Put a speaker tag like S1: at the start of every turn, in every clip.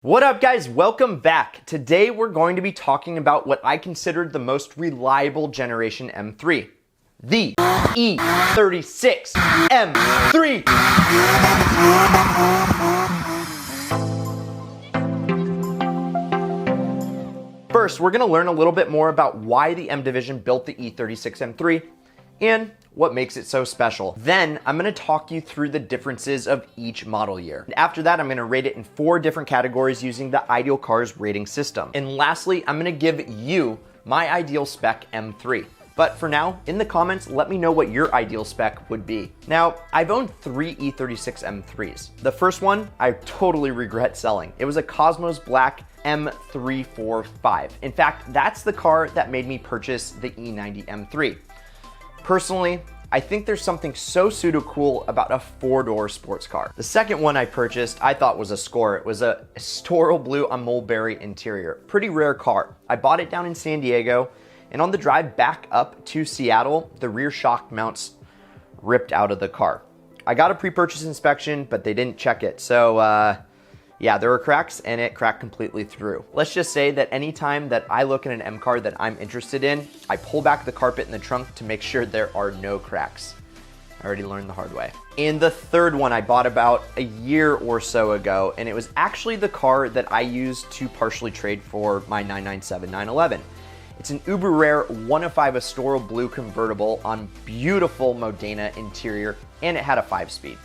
S1: What up guys, welcome back. Today we're going to be talking about what I considered the most reliable generation M3, the E36 M3. First, we're going to learn a little bit more about why the M Division built the E36 M3 and what makes it so special. Then I'm gonna talk you through the differences of each model year. And after that, I'm gonna rate it in 4 different categories using the Ideal Cars rating system. And lastly, I'm gonna give you my ideal spec M3. But for now, in the comments, let me know what your ideal spec would be. Now, I've owned 3 E36 M3s. The first one, I totally regret selling. It was a Cosmos Black M345. In fact, that's the car that made me purchase the E90 M3. Personally, I think there's something so pseudo-cool about a 4-door sports car. The second one I purchased, I thought was a score. It was a Storal Blue on Mulberry interior. Pretty rare car. I bought it down in San Diego, and on the drive back up to Seattle, the rear shock mounts ripped out of the car. I got a pre-purchase inspection, but they didn't check it. So, yeah, there were cracks and it cracked completely through. Let's just say that anytime that I look at an M car that I'm interested in, I pull back the carpet in the trunk to make sure there are no cracks. I already learned the hard way. And the third one I bought about a year or so ago, and it was actually the car that I used to partially trade for my 997 911. It's an uber rare 1 of 5 Astoral Blue convertible on beautiful Modena interior, and it had a 5-speed.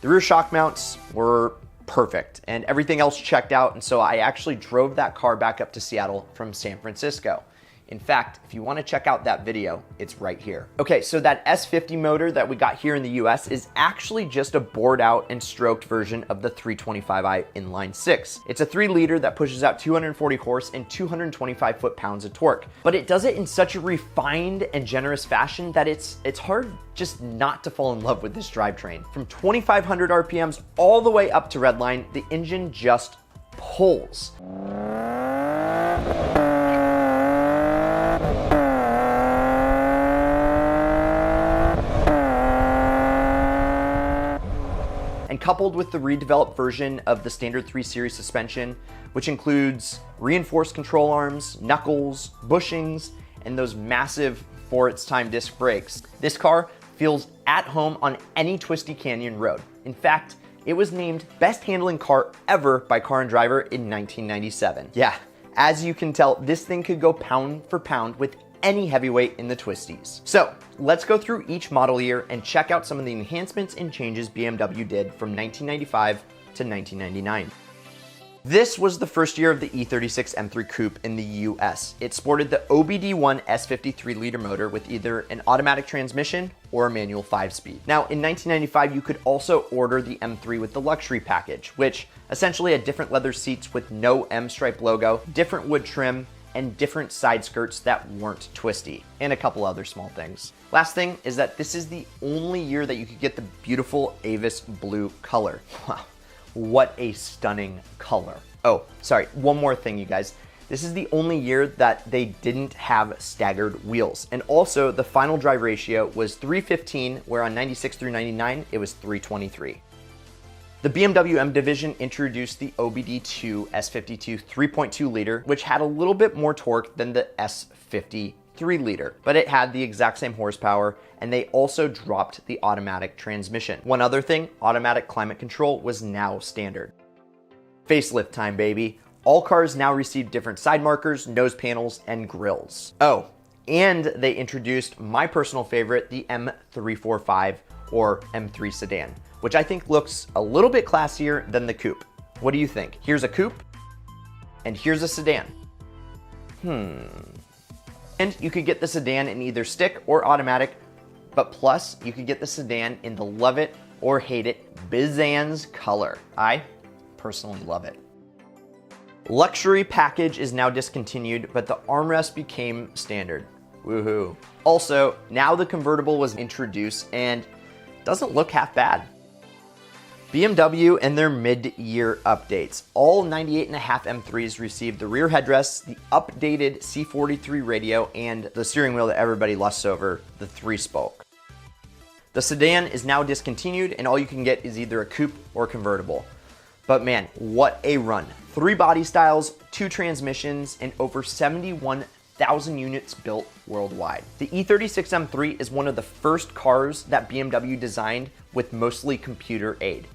S1: The rear shock mounts were perfect and everything else checked out, and so I actually drove that car back up to Seattle from San Francisco. In fact, if you want to check out that video, it's right here. Okay, so that S50 motor that we got here in the US is actually just a bored out and stroked version of the 325i inline 6. It's a 3-liter that pushes out 240 horse and 225 foot-pounds of torque, but it does it in such a refined and generous fashion that it's hard just not to fall in love with this drivetrain. From 2,500 RPMs all the way up to redline, the engine just pulls. And coupled with the redeveloped version of the standard 3 Series suspension, which includes reinforced control arms, knuckles, bushings, and those massive for its time disc brakes, this car feels at home on any twisty canyon road. In fact, it was named best handling car ever by Car and Driver in 1997. Yeah, as you can tell, this thing could go pound for pound with any heavyweight in the twisties. So let's go through each model year and check out some of the enhancements and changes BMW did from 1995 to 1999. This was the first year of the E36 M3 Coupe in the US. It sported the OBD1 S50 3-liter motor with either an automatic transmission or a manual 5-speed. Now, in 1995, you could also order the M3 with the luxury package, which essentially had different leather seats with no M-stripe logo, different wood trim, and different side skirts that weren't twisty, and a couple other small things. Last thing is that this is the only year that you could get the beautiful Avis blue color. Wow, what a stunning color. Oh, sorry, one more thing, you guys. This is the only year that they didn't have staggered wheels. And also, the final drive ratio was 315, where on 96 through 99, it was 323. The BMW M Division introduced the OBD2 S52 3.2 liter, which had a little bit more torque than the S50 3-liter, but it had the exact same horsepower, and they also dropped the automatic transmission. One other thing, automatic climate control was now standard. Facelift time, baby. All cars now receive different side markers, nose panels, and grills. Oh, and they introduced my personal favorite, the M345 or M3 sedan, which I think looks a little bit classier than the coupe. What do you think? Here's a coupe, and here's a sedan. And you could get the sedan in either stick or automatic, but plus you could get the sedan in the love it or hate it Bizan's color. I personally love it. Luxury package is now discontinued, but the armrest became standard. Woohoo. Also, now the convertible was introduced and doesn't look half bad. BMW and their mid-year updates. All 98.5 M3s received the rear headrests, the updated C43 radio, and the steering wheel that everybody lusts over, the 3-spoke. The sedan is now discontinued, and all you can get is either a coupe or convertible. But man, what a run. 3 body styles, 2 transmissions, and over 71,000 units built worldwide. The E36 M3 is one of the first cars that BMW designed with mostly computer aid.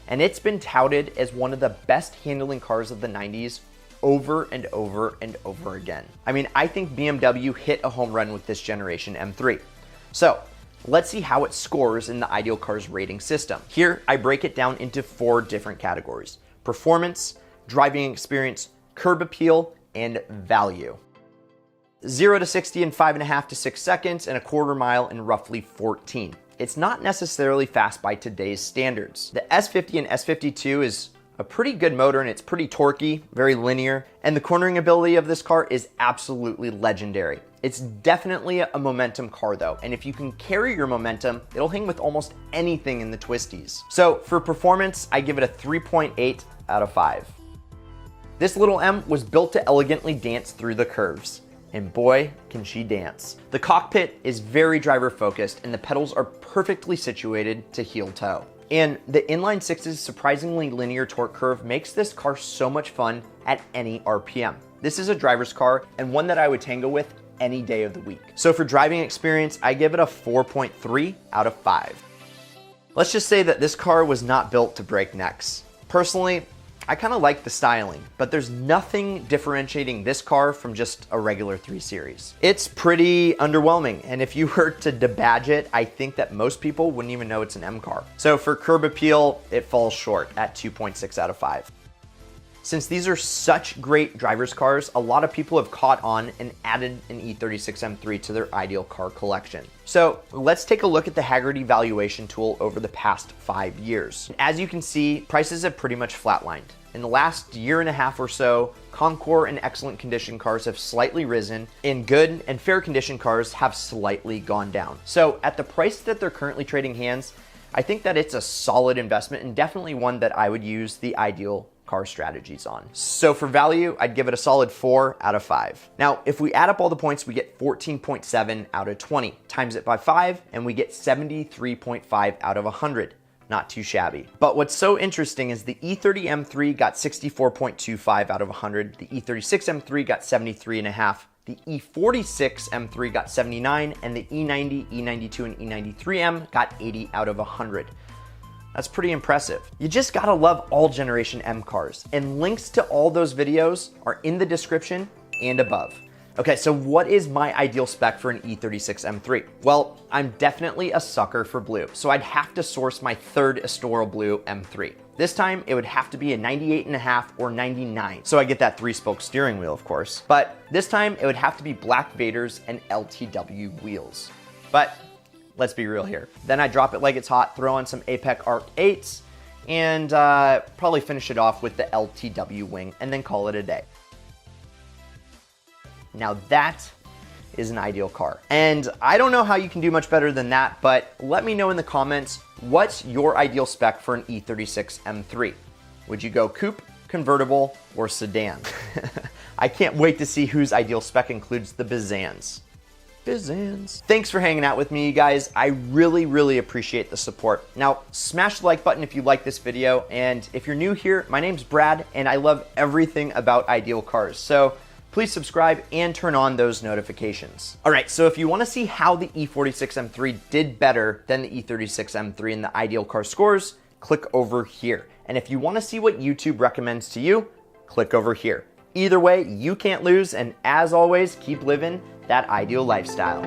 S1: And it's been touted as one of the best handling cars of the 90s over and over and over again. I mean, I think BMW hit a home run with this generation M3. So let's see how it scores in the Ideal Cars rating system. Here, I break it down into 4 different categories: performance, driving experience, curb appeal, and value. 0 to 60 in 5.5 to 6 seconds, and a quarter mile in roughly 14. It's not necessarily fast by today's standards. The S50 and S52 is a pretty good motor, and it's pretty torquey, very linear, and the cornering ability of this car is absolutely legendary. It's definitely a momentum car though, and if you can carry your momentum, it'll hang with almost anything in the twisties. So for performance, I give it a 3.8 out of 5. This little M was built to elegantly dance through the curves, and boy, can she dance. The cockpit is very driver focused, and the pedals are perfectly situated to heel toe. And the inline six's surprisingly linear torque curve makes this car so much fun at any RPM. This is a driver's car and one that I would tango with any day of the week. So for driving experience, I give it a 4.3 out of 5. Let's just say that this car was not built to break necks. Personally, I kind of like the styling, but there's nothing differentiating this car from just a regular 3 Series. It's pretty underwhelming, and if you were to debadge it, I think that most people wouldn't even know it's an M car. So for curb appeal, it falls short at 2.6 out of 5. Since these are such great driver's cars, a lot of people have caught on and added an E36 M3 to their ideal car collection. So let's take a look at the Hagerty valuation tool over the past 5 years. As you can see, prices have pretty much flatlined. In the last year and a half or so, Concours and excellent condition cars have slightly risen, and good and fair condition cars have slightly gone down. So at the price that they're currently trading hands, I think that it's a solid investment and definitely one that I would use the ideal car strategies on. So for value, I'd give it a solid 4 out of 5. Now, if we add up all the points, we get 14.7 out of 20. Times it by 5, and we get 73.5 out of 100. Not too shabby. But what's so interesting is the E30 M3 got 64.25 out of 100. The E36 M3 got 73.5. The E46 M3 got 79, and the E90, E92, and E93M got 80 out of 100. That's pretty impressive. You just gotta love all Generation M cars, and links to all those videos are in the description and above. Okay, so what is my ideal spec for an E36 M3? Well, I'm definitely a sucker for blue, so I'd have to source my third Estoril Blue M3. This time, it would have to be a 98.5 or 99, so I get that 3-spoke steering wheel, of course. But this time, it would have to be black Vaders and LTW wheels. But let's be real here. Then I drop it like it's hot, throw on some APEC Arc 8s, and probably finish it off with the LTW wing, and then call it a day. Now that is an ideal car. And I don't know how you can do much better than that, but let me know in the comments, what's your ideal spec for an E36 M3? Would you go coupe, convertible, or sedan? I can't wait to see whose ideal spec includes the Bizans. Thanks for hanging out with me, you guys. I really, really appreciate the support. Now, smash the like button if you like this video, and if you're new here, my name's Brad, and I love everything about ideal cars. So please subscribe and turn on those notifications. All right, so if you wanna see how the E46 M3 did better than the E36 M3 in the ideal car scores, click over here. And if you wanna see what YouTube recommends to you, click over here. Either way, you can't lose, and as always, keep living that ideal lifestyle.